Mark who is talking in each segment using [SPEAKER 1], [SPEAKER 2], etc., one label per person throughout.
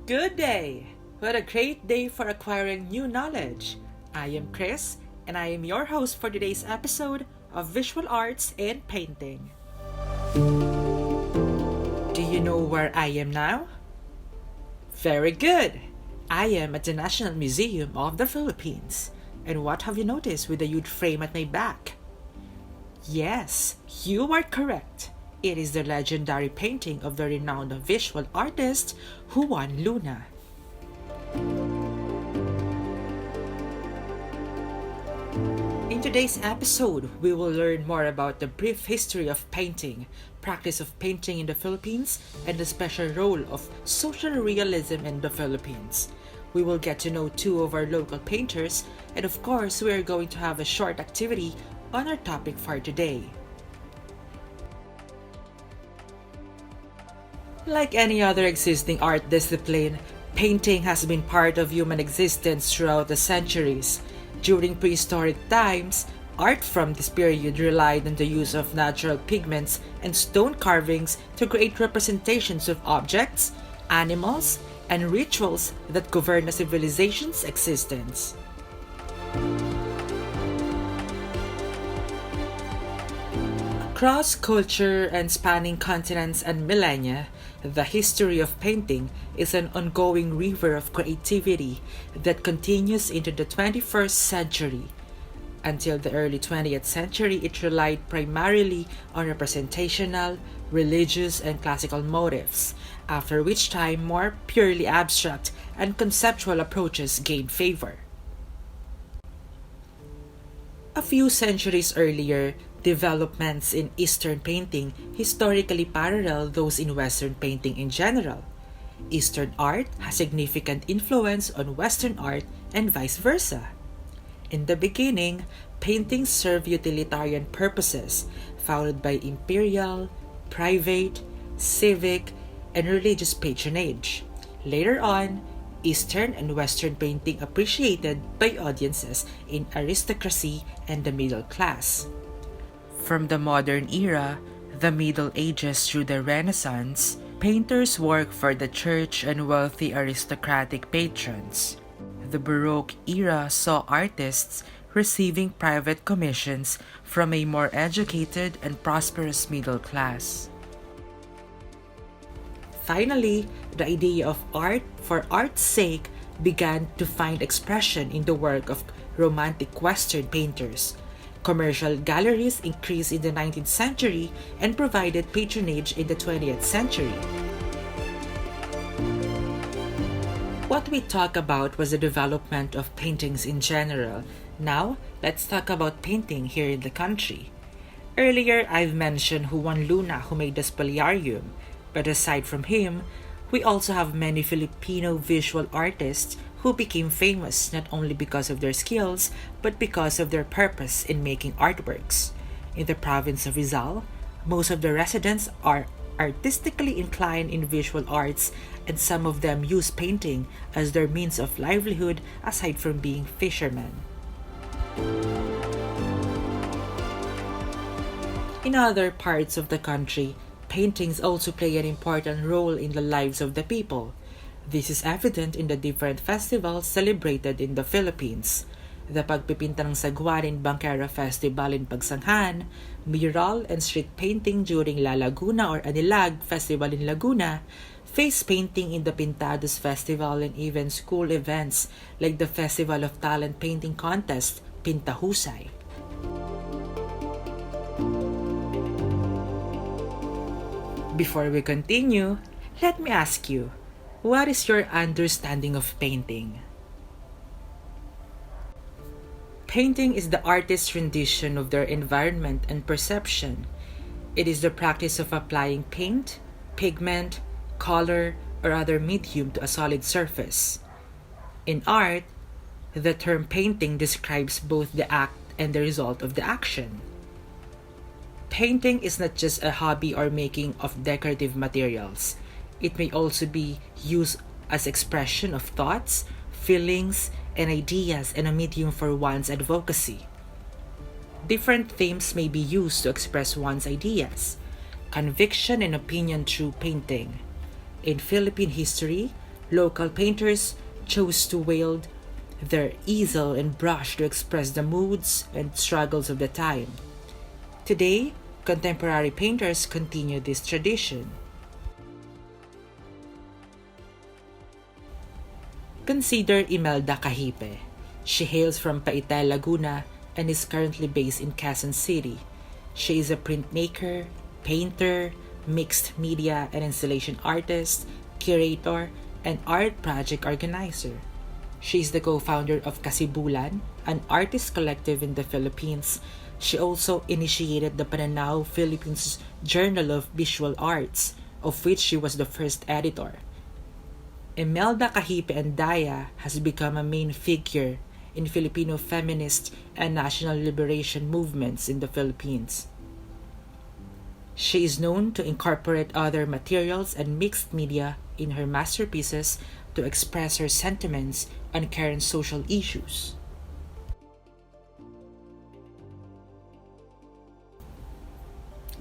[SPEAKER 1] Good day! What a great day for acquiring new knowledge! I am Chris, and I am your host for today's episode of Visual Arts and Painting. Do you know where I am now? Very good! I am at the National Museum of the Philippines. And what have you noticed with the huge frame at my back? Yes, you are correct. It is the legendary painting of the renowned visual artist Juan Luna. In today's episode, we will learn more about the brief history of painting, practice of painting in the Philippines, and the special role of social realism in the Philippines. We will get to know two of our local painters, and of course, we are going to have a short activity on our topic for today. Like any other existing art discipline, painting has been part of human existence throughout the centuries. During prehistoric times, art from this period relied on the use of natural pigments and stone carvings to create representations of objects, animals, and rituals that govern a civilization's existence. Across culture and spanning continents and millennia, the history of painting is an ongoing river of creativity that continues into the 21st century. Until the early 20th century, it relied primarily on representational, religious, and classical motifs, after which time more purely abstract and conceptual approaches gained favor. A few centuries earlier, developments in Eastern painting historically parallel those in Western painting in general. Eastern art has significant influence on Western art and vice versa. In the beginning, paintings served utilitarian purposes, followed by imperial, private, civic, and religious patronage. Later on, Eastern and Western painting appreciated by audiences in aristocracy and the middle class. From the modern era, the Middle Ages through the Renaissance, painters worked for the church and wealthy aristocratic patrons. The Baroque era saw artists receiving private commissions from a more educated and prosperous middle class. Finally, the idea of art for art's sake began to find expression in the work of Romantic Western painters. Commercial galleries increased in the 19th century and provided patronage in the 20th century. What we talked about was the development of paintings in general. Now, let's talk about painting here in the country. Earlier, I've mentioned Juan Luna who made the Spoliarium, but aside from him, we also have many Filipino visual artists who became famous not only because of their skills, but because of their purpose in making artworks. In the province of Rizal, most of the residents are artistically inclined in visual arts, and some of them use painting as their means of livelihood aside from being fishermen. In other parts of the country, paintings also play an important role in the lives of the people. This is evident in the different festivals celebrated in the Philippines. The Pagpipinta ng Sagwarin Bangkera Festival in Pagsanghan, mural and street painting during La Laguna or Anilag Festival in Laguna, face painting in the Pintados Festival, and even school events like the Festival of Talent Painting Contest, Pintahusay. Before we continue, let me ask you, what is your understanding of painting? Painting is the artist's rendition of their environment and perception. It is the practice of applying paint, pigment, color, or other medium to a solid surface. In art, the term painting describes both the act and the result of the action. Painting is not just a hobby or making of decorative materials. It may also be used as expression of thoughts, feelings, and ideas and a medium for one's advocacy. Different themes may be used to express one's ideas, conviction, and opinion through painting. In Philippine history, Local painters chose to wield their easel and brush to express the moods and struggles of the time. Today, contemporary painters continue this tradition. Consider Imelda Cahipe. She hails from Paitay, Laguna, and is currently based in Quezon City. She is a printmaker, painter, mixed media and installation artist, curator, and art project organizer. She is the co-founder of Kasibulan, an artist collective in the Philippines. She also initiated the Pananaw Philippines Journal of Visual Arts, of which she was the first editor. Imelda Cahipe and Daya has become a main figure in Filipino feminist and national liberation movements in the Philippines. She is known to incorporate other materials and mixed media in her masterpieces to express her sentiments on current social issues.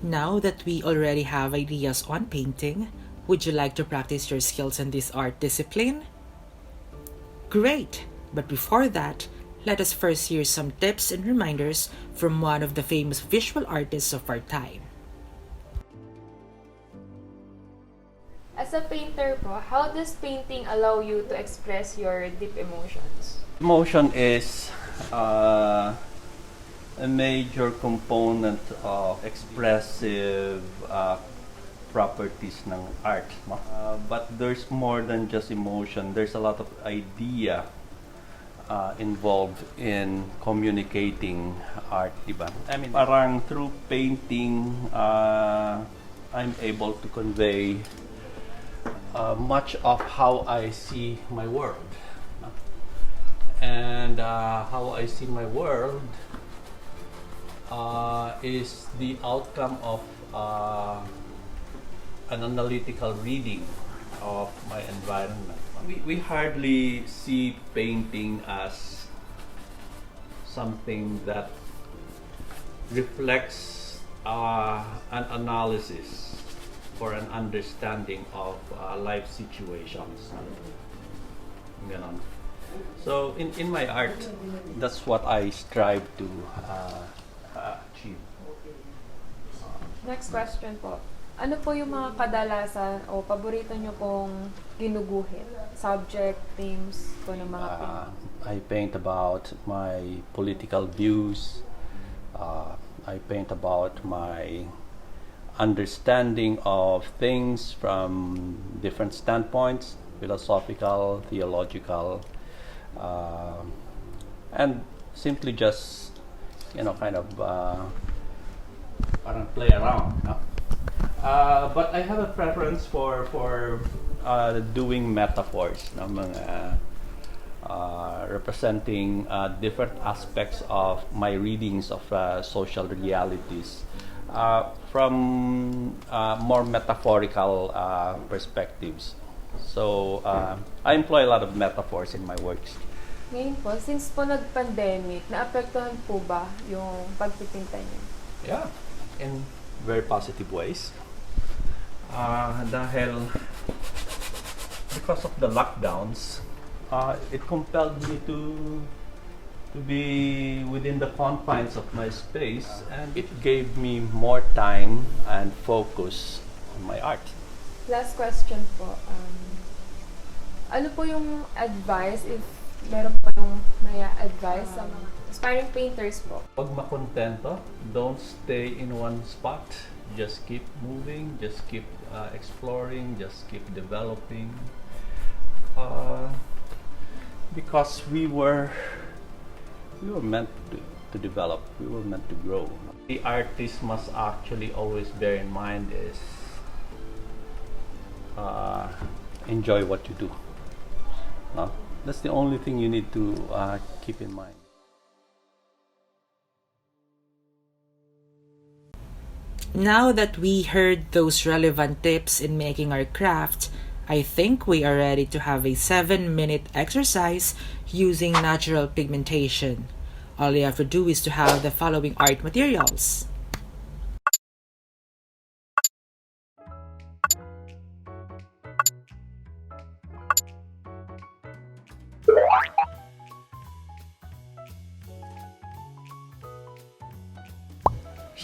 [SPEAKER 1] Now that we already have ideas on painting, would you like to practice your skills in this art discipline? Great! But before that, let us first hear some tips and reminders from one of the famous visual artists of our time.
[SPEAKER 2] As a painter po, how does painting allow you to express your deep emotions?
[SPEAKER 3] Emotion is a major component of expressive properties ng art. But there's more than just emotion. There's a lot of idea involved in communicating art, diba? I mean, parang through painting, I'm able to convey much of how I see my world. And how I see my world is the outcome of an analytical reading of my environment. We hardly see painting as something that reflects an analysis or an understanding of life situations. Ganon. So in my art, that's what I strive to achieve.
[SPEAKER 2] Next question po. Ano po yung mga kadalasan o paborito nyo pong ginuguhit? Subject, themes po ng mga painting?
[SPEAKER 3] I paint about my political views. I paint about my understanding of things from different standpoints, philosophical, theological, and simply just, kind of parang play around. But I have a preference for doing metaphors, mga representing different aspects of my readings of social realities from more metaphorical perspectives. So I employ a lot of metaphors in my works.
[SPEAKER 2] Ngayon po, since po nag-pandemic, naapektuhan po ba yung pagpipinta niyo?
[SPEAKER 3] Yeah, in very positive ways. Dahil because of the lockdowns, it compelled me to be within the confines of my space, and it gave me more time and focus on my art.
[SPEAKER 2] Last question po. Ano po yung advice, if meron pa yung may advice sa mga aspiring painters po?
[SPEAKER 3] Pag makontento, don't stay in one spot. Just keep moving, just keep exploring, just keep developing. Because we were meant to develop, we were meant to grow. The artist must actually always bear in mind is enjoy what you do. That's the only thing you need to keep in mind.
[SPEAKER 1] Now that we heard those relevant tips in making our craft, I think we are ready to have a 7-minute exercise using natural pigmentation. All you have to do is to have the following art materials.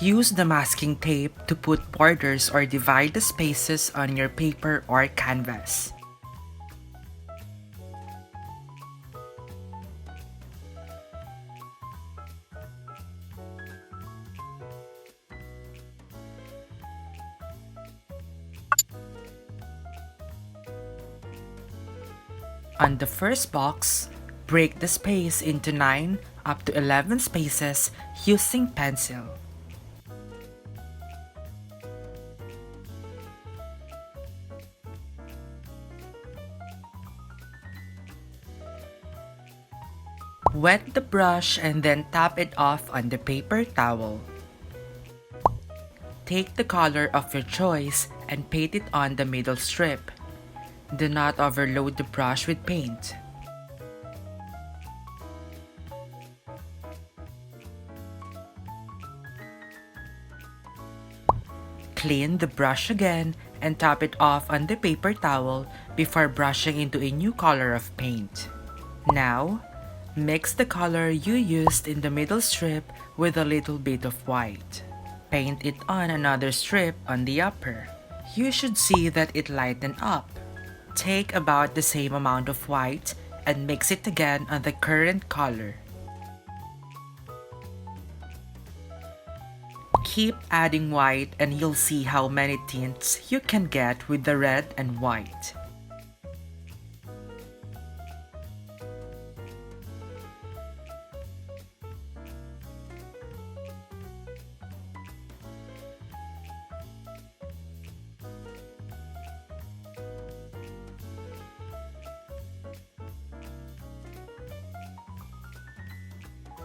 [SPEAKER 1] Use the masking tape to put borders or divide the spaces on your paper or canvas. On the first box, break the space into 9 up to 11 spaces using pencil. Wet the brush and then tap it off on the paper towel. Take the color of your choice and paint it on the middle strip. Do not overload the brush with paint. Clean the brush again and tap it off on the paper towel before brushing into a new color of paint. Now, mix the color you used in the middle strip with a little bit of white. Paint it on another strip on the upper. You should see that it lightened up. Take about the same amount of white and mix it again on the current color. Keep adding white and you'll see how many tints you can get with the red and white.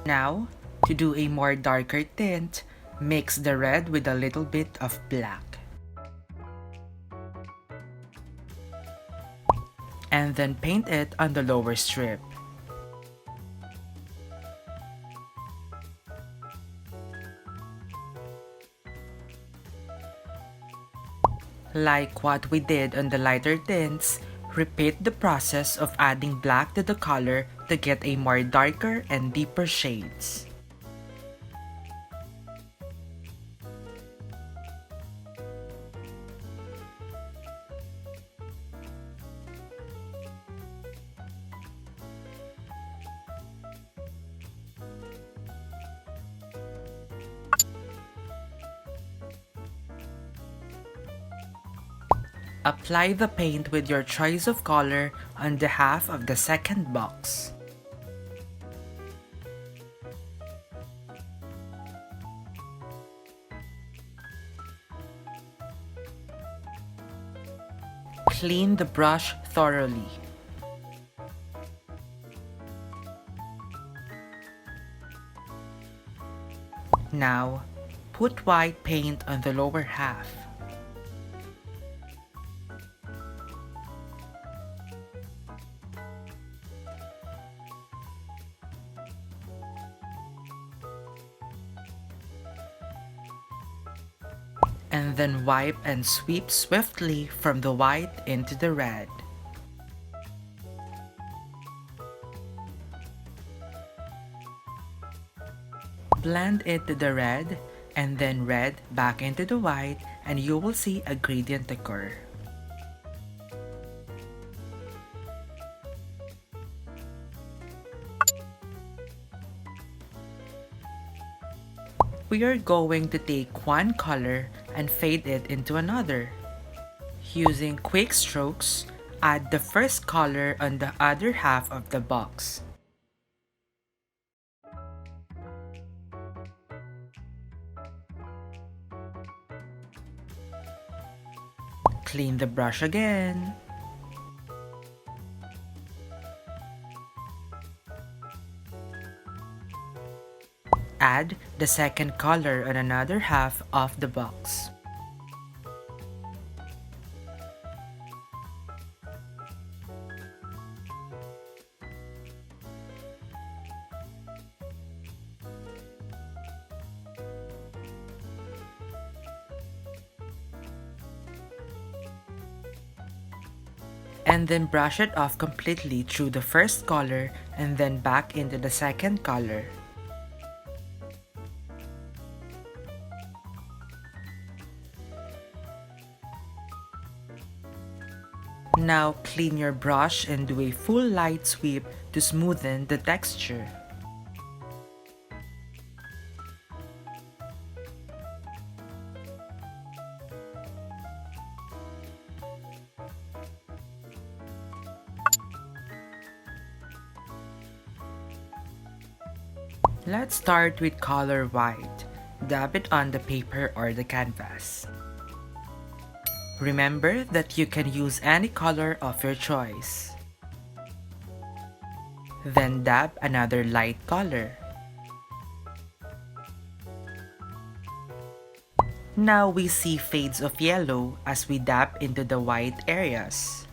[SPEAKER 1] Now, to do a more darker tint, mix the red with a little bit of black. And then paint it on the lower strip. Like what we did on the lighter tints, repeat the process of adding black to the color to get a more darker and deeper shades. Apply the paint with your choice of color on the half of the second box. Clean the brush thoroughly. Now, put white paint on the lower half. And then wipe and sweep swiftly from the white into the red. Blend it to the red and then red back into the white and you will see a gradient occur. We are going to take one color and fade it into another. Using quick strokes, add the first color on the other half of the box. Clean the brush again. Add the second color on another half of the box. and then brush it off completely through the first color and then back into the second color. Now clean your brush and do a full light sweep to smoothen the texture. Let's start with color white. Dab it on the paper or the canvas. Remember that you can use any color of your choice. Then dab another light color. Now we see fades of yellow as we dab into the white areas.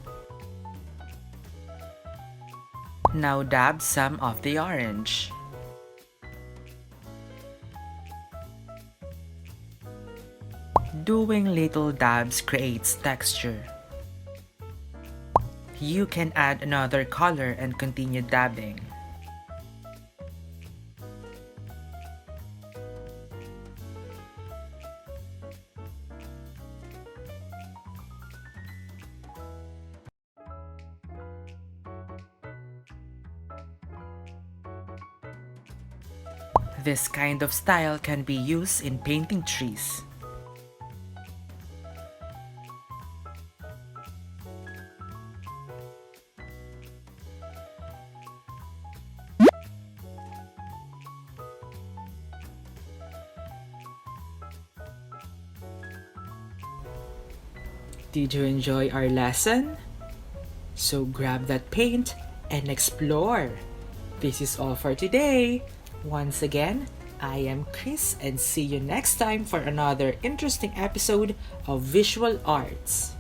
[SPEAKER 1] Now dab some of the orange. Doing little dabs creates texture. You can add another color and continue dabbing. This kind of style can be used in painting trees. Did you enjoy our lesson? So grab that paint and explore. This is all for today. Once again, I am Chris and see you next time for another interesting episode of Visual Arts.